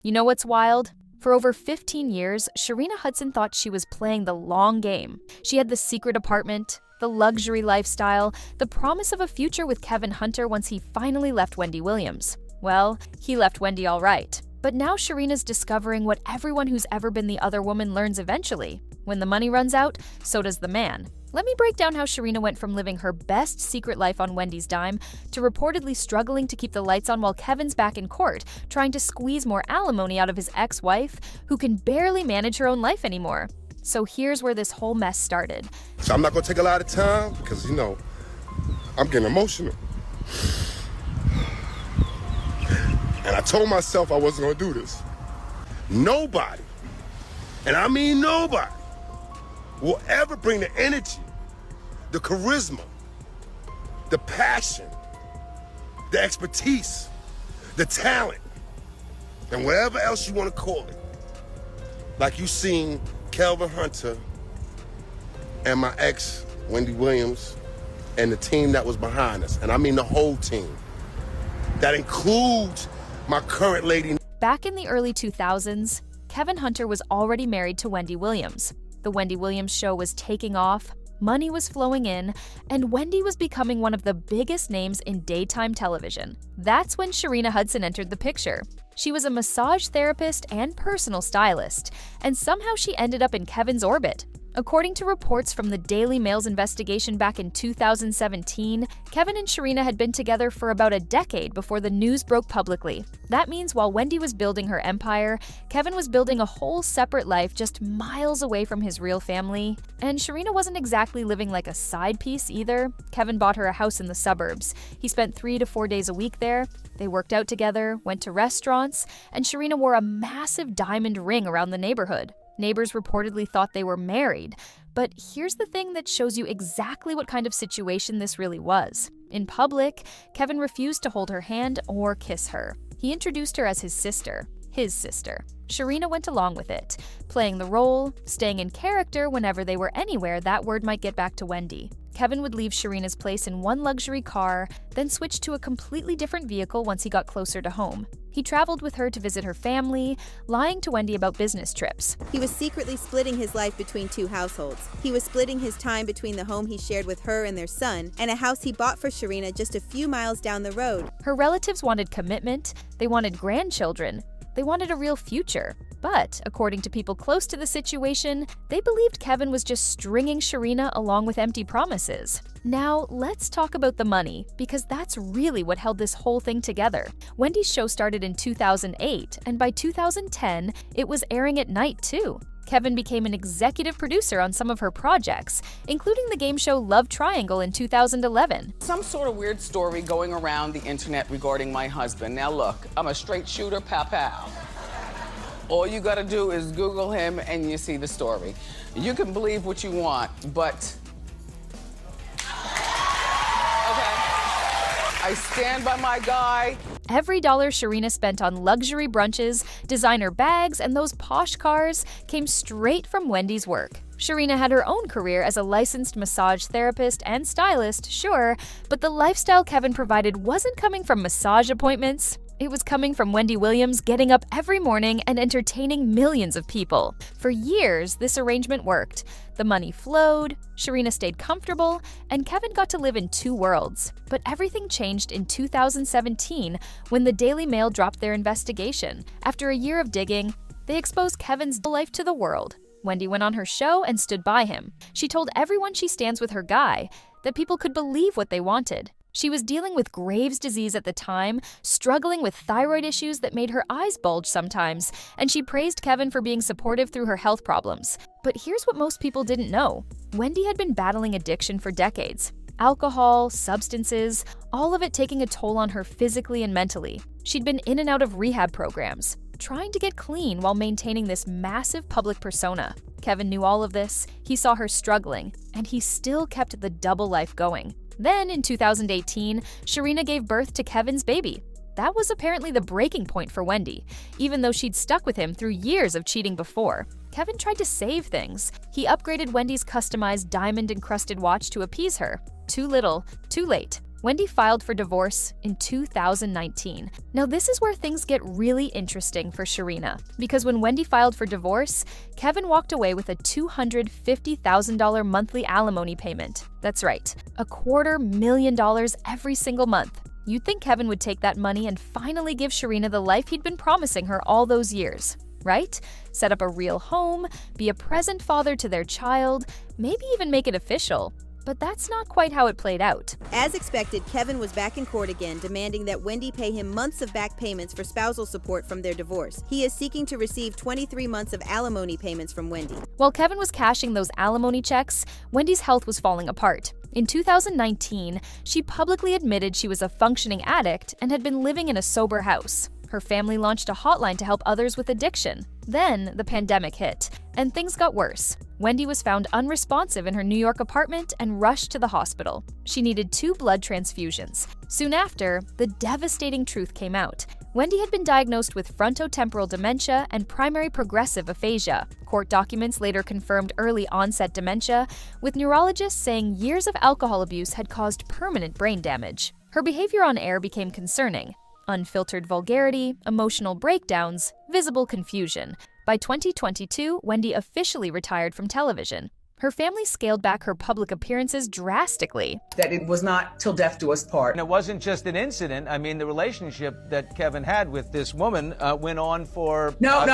You know what's wild? For over 15 years, Sharina Hudson thought she was playing the long game. She had the secret apartment, the luxury lifestyle, the promise of a future with Kevin Hunter once he finally left Wendy Williams. Well, he left Wendy all right. But now Sharina's discovering what everyone who's ever been the other woman learns eventually. When the money runs out, so does the man. Let me break down how Sharina went from living her best secret life on Wendy's dime to reportedly struggling to keep the lights on while Kevin's back in court, trying to squeeze more alimony out of his ex-wife, who can barely manage her own life anymore. So here's where this whole mess started. So I'm not gonna take a lot of time because, I'm getting emotional. And I told myself I wasn't gonna do this. Nobody, and I mean nobody, will ever bring the energy, the charisma, the passion, the expertise, the talent, and whatever else you want to call it, like you seen Kevin Hunter and my ex, Wendy Williams, and the team that was behind us. And I mean the whole team. That includes my current lady. Back in the early 2000s, Kevin Hunter was already married to Wendy Williams. The Wendy Williams show was taking off, money was flowing in, and Wendy was becoming one of the biggest names in daytime television. That's when Sharina Hudson entered the picture. She was a massage therapist and personal stylist, and somehow she ended up in Kevin's orbit. According to reports from the Daily Mail's investigation back in 2017, Kevin and Sharina had been together for about a decade before the news broke publicly. That means while Wendy was building her empire, Kevin was building a whole separate life just miles away from his real family. And Sharina wasn't exactly living like a side piece either. Kevin bought her a house in the suburbs. He spent 3 to 4 days a week there. They worked out together, went to restaurants, and Sharina wore a massive diamond ring around the neighborhood. Neighbors reportedly thought they were married. But here's the thing that shows you exactly what kind of situation this really was. In public, Kevin refused to hold her hand or kiss her. He introduced her as his sister. Sharina went along with it, playing the role, staying in character whenever they were anywhere that word might get back to Wendy. Kevin would leave Sharina's place in one luxury car, then switch to a completely different vehicle once he got closer to home. He traveled with her to visit her family, lying to Wendy about business trips. He was secretly splitting his life between 2 households. He was splitting his time between the home he shared with her and their son, and a house he bought for Sharina just a few miles down the road. Her relatives wanted commitment, they wanted grandchildren, they wanted a real future. But, according to people close to the situation, they believed Kevin was just stringing Sharina along with empty promises. Now, let's talk about the money, because that's really what held this whole thing together. Wendy's show started in 2008, and by 2010, it was airing at night too. Kevin became an executive producer on some of her projects, including the game show Love Triangle in 2011. Some sort of weird story going around the internet regarding my husband. Now look, I'm a straight shooter, pow. All you gotta do is Google him and you see the story. You can believe what you want, but, okay, I stand by my guy. Every dollar Sharina spent on luxury brunches, designer bags, and those posh cars came straight from Wendy's work. Sharina had her own career as a licensed massage therapist and stylist, sure, but the lifestyle Kevin provided wasn't coming from massage appointments. It was coming from Wendy Williams getting up every morning and entertaining millions of people. For years, this arrangement worked. The money flowed, Sharina stayed comfortable, and Kevin got to live in 2 worlds. But everything changed in 2017 when the Daily Mail dropped their investigation. After a year of digging, they exposed Kevin's life to the world. Wendy went on her show and stood by him. She told everyone she stands with her guy, that people could believe what they wanted. She was dealing with Graves' disease at the time, struggling with thyroid issues that made her eyes bulge sometimes, and she praised Kevin for being supportive through her health problems. But here's what most people didn't know. Wendy had been battling addiction for decades. Alcohol, substances, all of it taking a toll on her physically and mentally. She'd been in and out of rehab programs, trying to get clean while maintaining this massive public persona. Kevin knew all of this, he saw her struggling, and he still kept the double life going. Then, in 2018, Sharina gave birth to Kevin's baby. That was apparently the breaking point for Wendy, even though she'd stuck with him through years of cheating before. Kevin tried to save things. He upgraded Wendy's customized diamond-encrusted watch to appease her. Too little, too late. Wendy filed for divorce in 2019. Now, this is where things get really interesting for Sharina, because when Wendy filed for divorce, Kevin walked away with a $250,000 monthly alimony payment. That's right, $250,000 every single month. You'd think Kevin would take that money and finally give Sharina the life he'd been promising her all those years, right? Set up a real home, be a present father to their child, maybe even make it official. But that's not quite how it played out. As expected, Kevin was back in court again, demanding that Wendy pay him months of back payments for spousal support from their divorce. He is seeking to receive 23 months of alimony payments from Wendy. While Kevin was cashing those alimony checks, Wendy's health was falling apart. In 2019, she publicly admitted she was a functioning addict and had been living in a sober house. Her family launched a hotline to help others with addiction. Then the pandemic hit, and things got worse. Wendy was found unresponsive in her New York apartment and rushed to the hospital. She needed 2 blood transfusions. Soon after, the devastating truth came out. Wendy had been diagnosed with frontotemporal dementia and primary progressive aphasia. Court documents later confirmed early onset dementia, with neurologists saying years of alcohol abuse had caused permanent brain damage. Her behavior on air became concerning. Unfiltered vulgarity, emotional breakdowns, visible confusion. By 2022, Wendy officially retired from television. Her family scaled back her public appearances drastically. That it was not till death do us part. And it wasn't just an incident. I mean, the relationship that Kevin had with this woman went on for... No.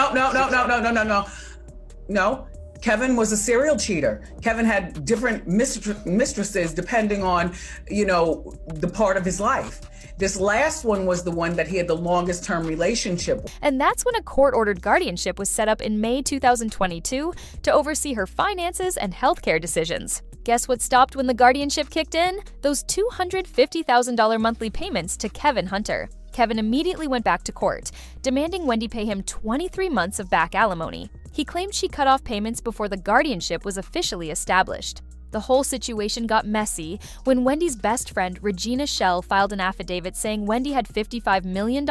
Kevin was a serial cheater. Kevin had different mistresses depending on, the part of his life. This last one was the one that he had the longest term relationship with. And that's when a court-ordered guardianship was set up in May 2022 to oversee her finances and healthcare decisions. Guess what stopped when the guardianship kicked in? Those $250,000 monthly payments to Kevin Hunter. Kevin immediately went back to court, demanding Wendy pay him 23 months of back alimony. He claimed she cut off payments before the guardianship was officially established. The whole situation got messy when Wendy's best friend, Regina Shell, filed an affidavit saying Wendy had $55 million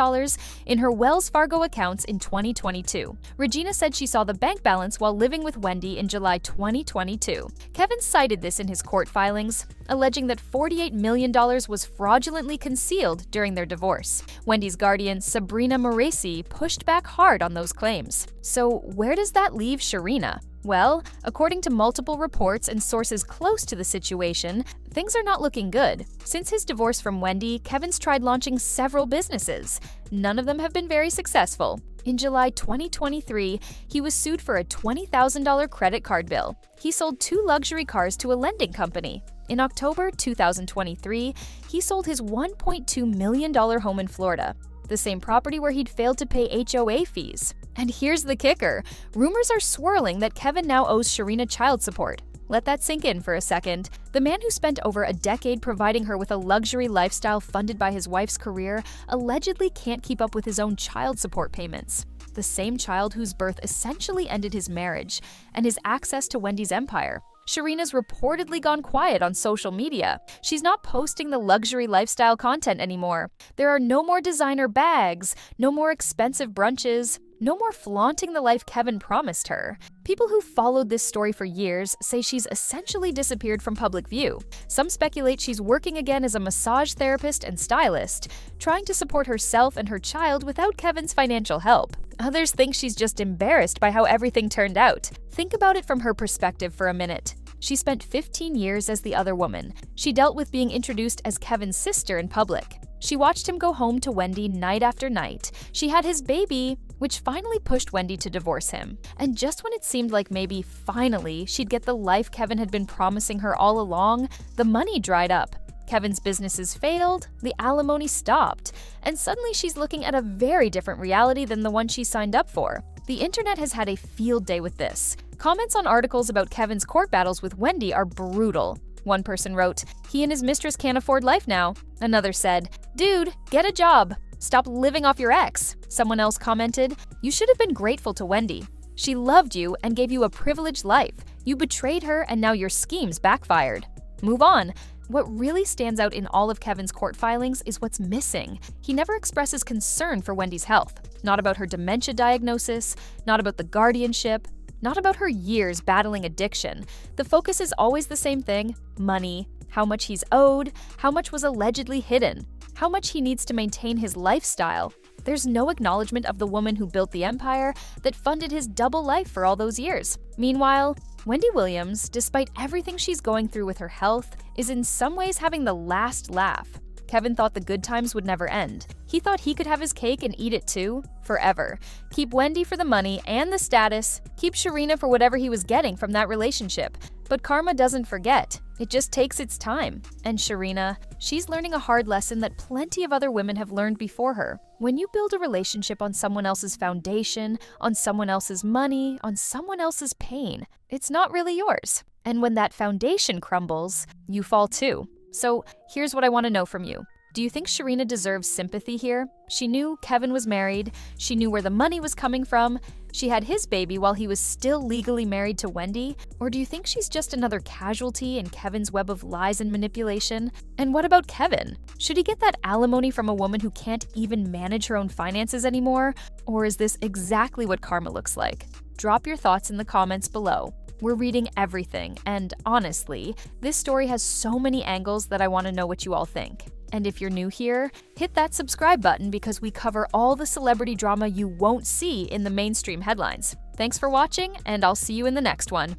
in her Wells Fargo accounts in 2022. Regina said she saw the bank balance while living with Wendy in July 2022. Kevin cited this in his court filings, alleging that $48 million was fraudulently concealed during their divorce. Wendy's guardian, Sabrina Moresi, pushed back hard on those claims. So where does that leave Sharina? Well, according to multiple reports and sources close to the situation, things are not looking good. Since his divorce from Wendy, Kevin's tried launching several businesses. None of them have been very successful. In July 2023, he was sued for a $20,000 credit card bill. He sold 2 luxury cars to a lending company. In October 2023, he sold his $1.2 million home in Florida, the same property where he'd failed to pay HOA fees. And here's the kicker. Rumors are swirling that Kevin now owes Sharina child support. Let that sink in for a second. The man who spent over a decade providing her with a luxury lifestyle funded by his wife's career allegedly can't keep up with his own child support payments. The same child whose birth essentially ended his marriage and his access to Wendy's empire. Sharina's reportedly gone quiet on social media. She's not posting the luxury lifestyle content anymore. There are no more designer bags, no more expensive brunches, no more flaunting the life Kevin promised her. People who followed this story for years say she's essentially disappeared from public view. Some speculate she's working again as a massage therapist and stylist, trying to support herself and her child without Kevin's financial help. Others think she's just embarrassed by how everything turned out. Think about it from her perspective for a minute. She spent 15 years as the other woman. She dealt with being introduced as Kevin's sister in public. She watched him go home to Wendy night after night. She had his baby, which finally pushed Wendy to divorce him. And just when it seemed like maybe finally she'd get the life Kevin had been promising her all along, the money dried up. Kevin's businesses failed, the alimony stopped, and suddenly she's looking at a very different reality than the one she signed up for. The internet has had a field day with this. Comments on articles about Kevin's court battles with Wendy are brutal. One person wrote, "He and his mistress can't afford life now." Another said, "Dude, get a job. Stop living off your ex." Someone else commented, "You should have been grateful to Wendy. She loved you and gave you a privileged life. You betrayed her and now your schemes backfired. Move on." What really stands out in all of Kevin's court filings is what's missing. He never expresses concern for Wendy's health. Not about her dementia diagnosis, not about the guardianship, not about her years battling addiction. The focus is always the same thing: money, how much he's owed, how much was allegedly hidden, how much he needs to maintain his lifestyle. There's no acknowledgement of the woman who built the empire that funded his double life for all those years. Meanwhile, Wendy Williams, despite everything she's going through with her health, is in some ways having the last laugh. Kevin thought the good times would never end. He thought he could have his cake and eat it too, forever. Keep Wendy for the money and the status, keep Sharina for whatever he was getting from that relationship. But karma doesn't forget. It just takes its time. And Sharina, she's learning a hard lesson that plenty of other women have learned before her. When you build a relationship on someone else's foundation, on someone else's money, on someone else's pain, it's not really yours. And when that foundation crumbles, you fall too. So here's what I want to know from you. Do you think Sharina deserves sympathy here? She knew Kevin was married. She knew where the money was coming from. She had his baby while he was still legally married to Wendy. Or do you think she's just another casualty in Kevin's web of lies and manipulation? And what about Kevin? Should he get that alimony from a woman who can't even manage her own finances anymore? Or is this exactly what karma looks like? Drop your thoughts in the comments below. We're reading everything, and honestly, this story has so many angles that I want to know what you all think. And if you're new here, hit that subscribe button because we cover all the celebrity drama you won't see in the mainstream headlines. Thanks for watching, and I'll see you in the next one.